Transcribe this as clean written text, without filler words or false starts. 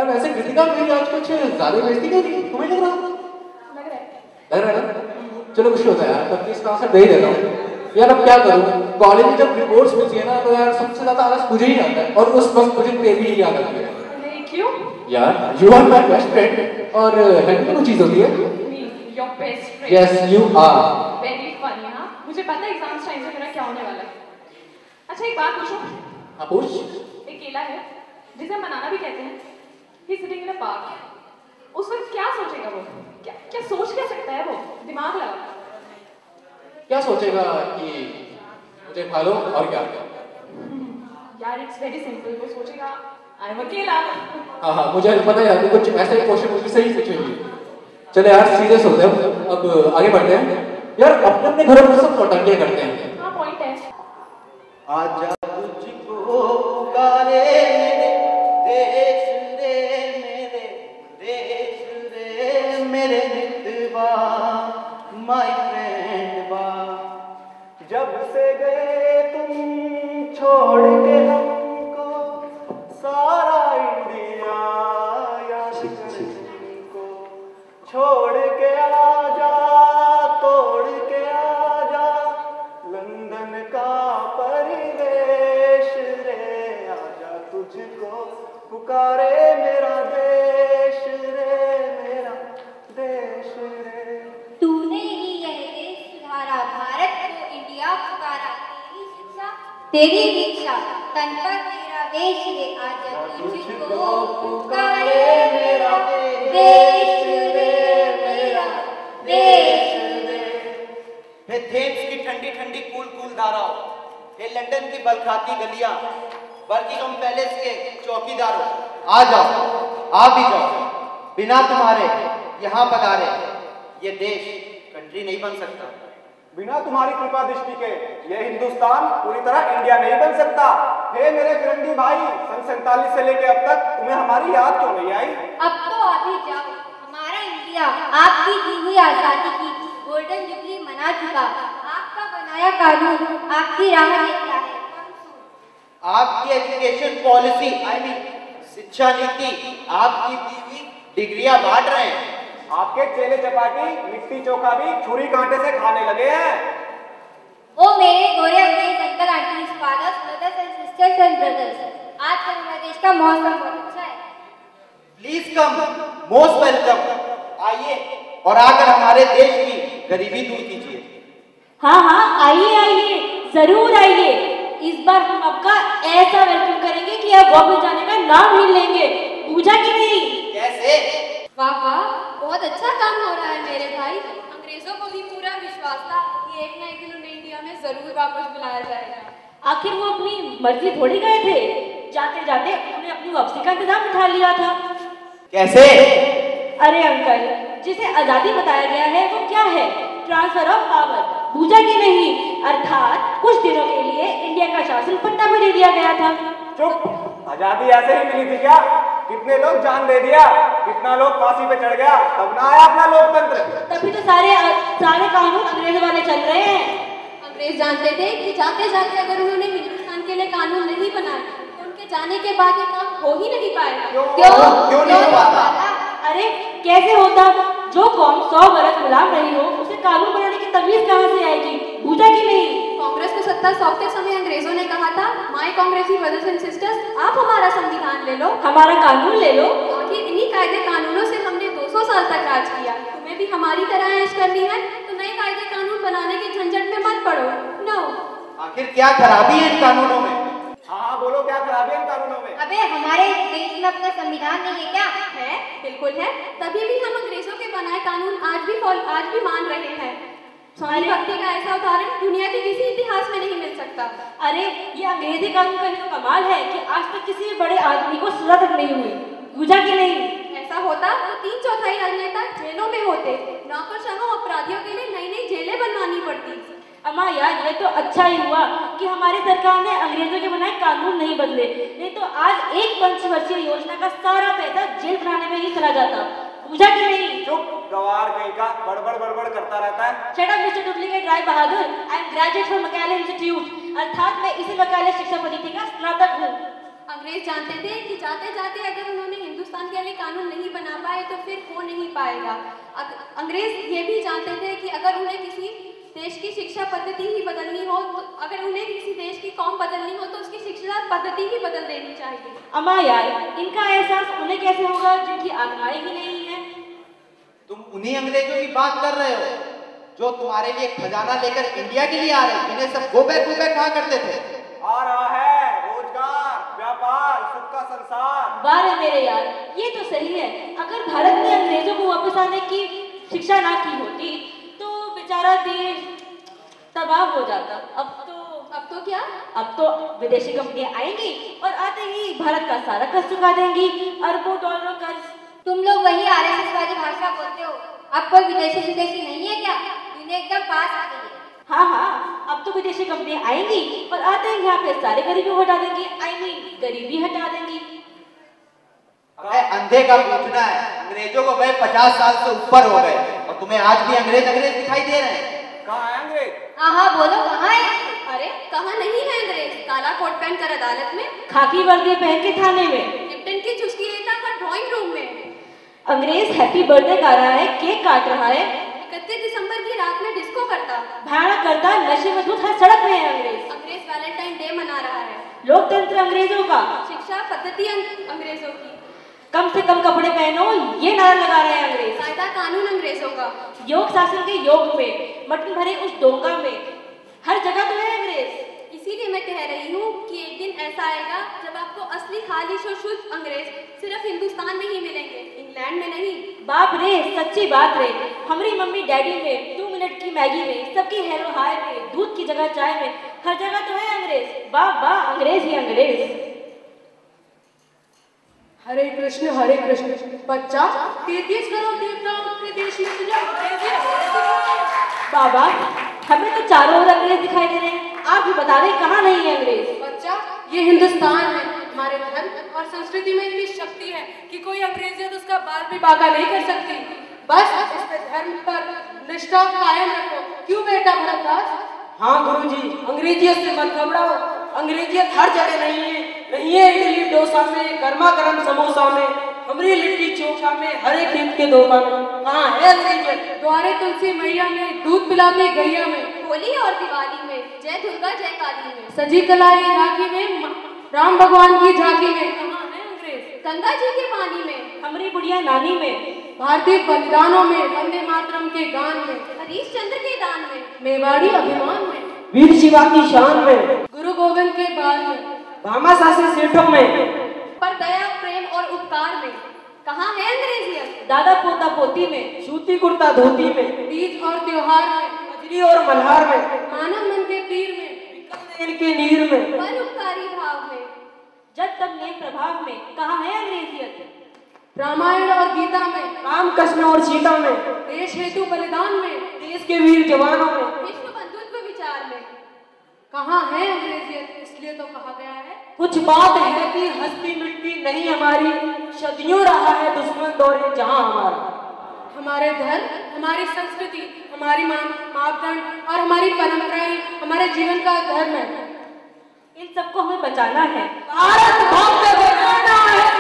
Madam ऐसे कृतिका मेरी आज कुछ ज्यादा बेइज्जती कर रही है, तुम्हें लग रहा है? लग रहा है ना? चलो कुछ होता है यार, तब इसका आंसर दे ही देता हूँ। यार अब क्या करूँ, कॉलेज में जब रिपोर्ट्स मिलती है ना तो यार सबसे ज्यादा आलस मुझे ही आता है, और उस वक्त मुझे तेरी ही याद आती है। क्यों? यार you are my best friend, और हेल्प में चीज होती है। Your best friend? Yes you are. Very funny. हाँ मुझे पता है एग्जाम्स टाइम से मेरा क्या होने वाला है। अच्छा एक बात पूछूं? हाँ पूछ। एक केला है जिसे हम बनाना भी कहते हैं, ही सिटिंग इन अ पार्क। उस वक्त क्या सोचेगा वो? क्या सोच क्या सकता है वो? दिमाग लगा। क्या सोचेगा कि मुझे खा लो और क्या? यार इट्स वेरी सिंपल, वो सोचेगा आई एम अ केला। हाँ मुझे पता है यार, कुछ ऐसा ही क्वेश्चन मुझे सही पूछेगी। चलो यार सीरियस होते हैं, अब आगे बढ़ते हैं। यार अपने अपने घरों में सब नौटंकियां करते हैं। हाँ पॉइंट है। आजा तुझको पुकारे देश रे मेरे, देश रे मेरे मितवा, माय फ्रेंड बा। जब से गए तुम छोड़ के हमको, सारा इंडिया याद तुमको। छोड़ के आजा, तोड़ के आजा, लंदन का परिवेश रे। आजा तुझको पुकारे मेरा देश रे, मेरा देश रे। तूने ही यह देश सुधारा, भारत को इंडिया पुकारा। तेरी शिक्षा, तेरी दीक्षा, तन पर तेरा वेश रे। आजा तुझको पुकारे मेरा देश रे, मेरा देश रे। हे थेम्स की ठंडी ठंडी कूल कूल धाराओं, हे लंदन की बलखाती गलियां, बर्किंघम पैलेस के चौकीदारों, आ जाओ, आ भी जाओ। बिना तुम्हारे यहाँ पधारे ये देश कंट्री नहीं बन सकता। बिना तुम्हारी कृपा दृष्टि के ये हिंदुस्तान पूरी तरह इंडिया नहीं बन सकता। हे मेरे फिरंगी भाई, सन 47 से लेके अब तक तुम्हें हमारी याद क्यों नहीं आई? अब तो आ भी जाओ, हमारा इंडिया आपकी दी हुई आजादी की गोल्डन जुबली मना चुका। आपका बनाया कानून आपकी राह देखता है। आपकी एजुकेशन पॉलिसी आई मीन शिक्षा नीति, आपकी दी हुई डिग्रियां बांट रहे हैं। आपके चेले चपाटी लिट्टी चोखा भी छुरी कांटे से खाने लगे हैं। ओ मेरे गोरे अंग्रेज uncle aunties, fathers brothers and sisters and brothers, आज का हमारे देश का मौसम बहुत अच्छा है। Please come, most welcome. आइए और आकर हमारे देश की गरीबी दूर कीजिए। हाँ हाँ आइए आइए, जरूर आइए। इस बार हम आपका ऐसा वेलकम करेंगे कि आप वापस जाने का नाम ही लेंगे। पूजा की नहीं? कैसे? वाह वाह, बहुत अच्छा काम हो रहा है मेरे भाई। अंग्रेजों को भी पूरा विश्वास था कि एक ना एक दिन उन्हें इंडिया में जरूर वापस बुलाया जाएगा। आखिर वो अपनी मर्जी थोड़ी गए थे, जाते जाते उन्होंने अपनी वापसी का इंतजाम उठा लिया था। कैसे? अरे अंकल, जिसे आजादी बताया गया है वो क्या है? ट्रांसफर ऑफ पावर, पूजा की नहीं। अर्थात कुछ दिनों के लिए इंडिया का शासन पट्टा भी दे दिया गया था। चुप, आजादी ऐसे ही मिली थी क्या? कितने लोग जान दे दिया, कितना लोग फांसी पे चढ़ गया, तब ना आया अपना लोकतंत्र। तभी तो सारे कानून अंग्रेजों वाले चल रहे हैं। अंग्रेज जानते थे कि जाते जाते अगर उन्होंने हिंदुस्तान के लिए कानून नहीं बनाए तो उनके जाने के बाद ये काम हो ही नहीं पाएगा। क्यों नहीं हो पाता? अरे कैसे होता? जो कौम 100 बरस गुलाम रही हो उसे कानून बनाने की तमीज कहाँ से आएगी? पूजा की नहीं? कांग्रेस को सत्ता सौंपते समय अंग्रेजों ने कहा था, माय कांग्रेसी ब्रदर्स एंड सिस्टर्स, आप हमारा संविधान ले लो, हमारा कानून ले लो। आखिर इन्हीं कायदे कानूनों से हमने 200 साल तक राज किया। तुम्हें भी हमारी तरह ऐश करनी है तो नए कायदे कानून बनाने के झंझट में मत पड़ो। नो। आखिर क्या खराबी है इन कानूनों में? हाँ बोलो, क्या खराबी है इन कानूनों में? अबे हमारे देश में अपना संविधान नहीं है क्या? है, बिल्कुल है। तभी भी हम अंग्रेजों के बनाए कानून आज भी मान रहे हैं। स्वामी भक्ति का ऐसा उदाहरण दुनिया के किसी इतिहास में नहीं मिल सकता। अरे ये अंग्रेजी कानून का तो कमाल है कि आज तक किसी भी बड़े आदमी को सजा तक नहीं हुई। पूजा की नहीं? ऐसा होता तो 3/4 राजनेता जेलों में होते। नौकरशाहों अपराधियों के लिए नई नई जेलें बनवानी पड़ती। अम्मा यार, ये तो अच्छा ही हुआ कि हमारी सरकार ने अंग्रेजों के बनाए कानून नहीं बदले, नहीं तो आज एक पंचवर्षीय योजना का सारा पैसा जेल बनाने में ही चला जाता। पूजा की नहीं? चुप, गवार कहीं का बड़बड़ करता रहता है। Shut up mister duplicate Rai Bahadur. I am graduate from Macaulay institute, अर्थात मैं इसी मैकाले शिक्षा पद्धति का स्नातक हूँ। अंग्रेज जानते थे कि जाते जाते अगर उन्होंने हिंदुस्तान हिंदुस्तान के लिए कानून नहीं बना पाए तो फिर हो नहीं पाएगा। अंग्रेज ये भी जानते थे कि अगर उन्हें किसी देश की शिक्षा पद्धति ही बदलनी हो, तो अगर उन्हें किसी देश की कौम बदलनी हो तो उसकी शिक्षा पद्धति ही बदल देनी चाहिए। अम्मा यार, इनका एहसास उन्हें कैसे होगा जिनकी आत्माएं ही नहीं है। तुम उन्हीं अंग्रेजों की बात कर रहे हो जो तुम्हारे लिए खजाना लेकर इंडिया के लिए आ रहे हैं, जिन्हें सब गो बैक कहा करते थे। आ रहा है रोजगार, व्यापार, सुख का संसार। वाह रे मेरे यार, ये तो सही है। अगर भारत ने अंग्रेजों को वापस आने की शिक्षा ना की होती तो बेचारा देश तबाह हो जाता। अब तो क्या? अब तो विदेशी कंपनियां आएंगी और आते ही भारत का सारा कर्ज चुका देंगी, अरबों डॉलरों कर्ज। तुम लोग वही आरएसएस वाली भाषा बोलते हो। अब कोई विदेशी नहीं है क्या? दुनिया एकदम पास आ गई है। हाँ, अब तो विदेशी कंपनियां आएंगी और आते ही यहाँ पे सारे गरीबी हटा देंगी। गरीबी हटा देंगी। अंधे का पूछना है, अंग्रेजों को गए 50 साल से ऊपर हो गए और तुम्हें आज भी अंग्रेज दिखाई दे रहे हैं। कहाँ है अंग्रेज? हाँ बोलो, कहाँ है? अरे कहाँ नहीं है अंग्रेज? काला कोट पहनकर अदालत में, खाकी वर्दी पहन के थाने में, लिप्टन की चुस्की लेता हुआ ड्राइंग रूम में। अंग्रेज हैप्पी बर्थडे गा रहा है, केक काट रहा है। 31 दिसंबर की रात में डिस्को करता, भयानक करता, नशे में धुत हर सड़क में है अंग्रेज। अंग्रेज वैलेंटाइन डे मना रहा है। लोकतंत्र अंग्रेजों का, शिक्षा पद्धति अंग्रेजों की, कम से कम कपड़े पहनो, ये नारा लगा रहे हैं अंग्रेज। कायदा कानून अंग्रेजों का, योग शासन के योग में, मटन भरे उस डोंगा में, हर जगह तो है अंग्रेज। इसीलिए मैं कह रही हूँ कि एक दिन ऐसा आएगा जब आपको असली खालिश और शुद्ध अंग्रेज सिर्फ हिंदुस्तान में ही मिलेंगे, इंग्लैंड में नहीं। बाप रे, सच्ची बात रे। हमारी मम्मी डैडी में, 2 मिनट की मैगी में, सबकी हेलो हाय में, दूध की जगह चाय में, हर जगह तो है अंग्रेज। वाह अंग्रेज ही अंग्रेज। हरे कृष्ण बच्चा, 33 करोड़ देवताओं के देश में तुझे अंग्रेजी बाबा, हमें तो चारों ओर अंग्रेज दिखाई दे रहे हैं। आप भी बता दें कहाँ नहीं है अंग्रेज। बच्चा, ये हिंदुस्तान है। हमारे धर्म और संस्कृति में इतनी शक्ति है कि कोई अंग्रेजियत उसका बाल भी बांका नहीं कर सकती। बस इस पे धर्म पर निष्ठा कायम रखो। क्यों बेटा भरतदास? हाँ गुरुजी, अंग्रेजियत से मत घबराओ। अंग्रेजियत हर जगह नहीं है इडली डोसा में, गर्मा गर्म समोसा में, हमारी लिट्टी चोखा में, हरे खेत के धोखा में। कहाँ है अंग्रेजियत? द्वारे तुलसी मैया में, दूध पिलाती गैया में, होली और दिवाली में, जय दुर्गा जय काली में, सजी कलाई राखी में, राम भगवान की झांकी में। कहाँ है अंग्रेज? गंगा जी के पानी में, हमारी बुढ़िया नानी में, भारतीय बलिदानों में, वंदे मातरम के गान में, हरीश चंद्र के दान में, मेवाड़ी अभिमान में, वीर शिवा की शान में, गुरु गोविंद के बाल में, भामाशाही सेठों में, पर दया प्रेम और उपकार में। कहाँ है अंग्रेजियत? दादा पोता पोती में, सूती कुर्ता धोती में, तीज और त्योहार में, मजरी और मल्हार में, मानव मन के पीर में, इनके नीर में, पर उपकारी भाव में, जब तक ने प्रभाव में। कहाँ है अंग्रेजियत? रामायण और गीता में, राम कृष्ण और सीता में, देश हेतु बलिदान में, देश के वीर जवानों में, विश्व बंधुत्व विचार में। कहाँ है अंग्रेजियत? इसलिए तो कहा गया है, कुछ बात है कि हस्ती मिट्टी नहीं हमारी, सदियों रहा है दुश्मन दौरे जहां हमारा। हमारे धर्म, हमारी संस्कृति, हमारी मापदंड और हमारी परंपराएं हमारे जीवन का धर्म है। इन सबको हमें बचाना है। भारत माँ का बचाना है।